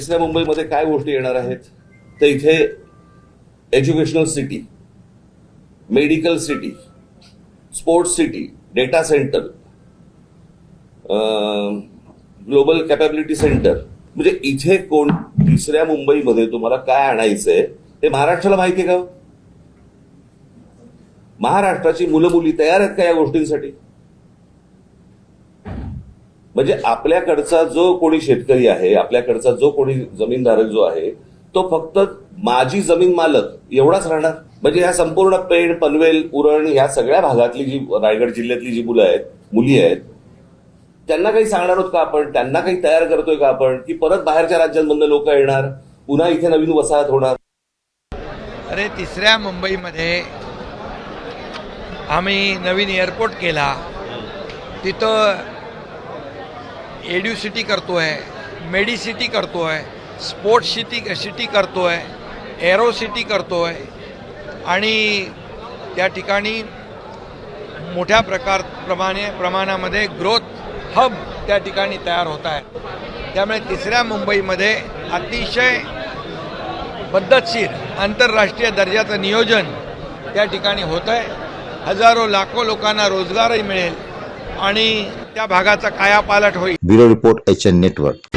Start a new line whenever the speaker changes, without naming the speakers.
तिसऱ्या मुंबईमध्ये काय गोष्टी येणार आहेत तर इथे educational city, medical city, sports city, data centre, global capability centre, म्हणजे इथे तिसऱ्या मुंबईमध्ये तुम्हाला काय आणायचंय ते महाराष्ट्राला माहिती आहे का? महाराष्ट्राची मुलं मुली तयार आहेत का या गोष्टींसाठी? म्हणजे आपल्याकडचा जो कोणी शेतकरी आहे, आपल्याकडचा जो कोणी जमीनधारक जो आहे तो फक्त माझी जमीन मालक एवढाच राहणार? म्हणजे या संपूर्ण पेण, पनवेल, उरण या सगळ्या भागातली जी रायगड जिल्ह्यातली जी मुली आहेत त्यांना काही सांगणार आहोत का आपण? त्यांना काही तयार करतोय का आपण की परत बाहेरच्या राज्यांमधून लोक येणार, पुन्हा इथे नवीन वसाहत होणार?
अरे तिसऱ्या मुंबईमध्ये आम्ही नवीन एअरपोर्ट केला, तिथं एड्युसिटी करतोय, मेडिसिटी करतोय, स्पोर्ट्स सिटी करतोय, एरो सिटी करतोय आणि त्या ठिकाणी मोठ्या प्रमाणामध्ये ग्रोथ हब त्या ठिकाणी तयार होत आहे. त्यामुळे तिसऱ्या मुंबईमध्ये अतिशय पद्धतशीर आंतरराष्ट्रीय दर्जाचं नियोजन त्या ठिकाणी होत आहे. हजारो लाखो लोकांना रोजगारही मिळेल आणि त्या भागाचा कायापालट होईल.
Bureau report HN network.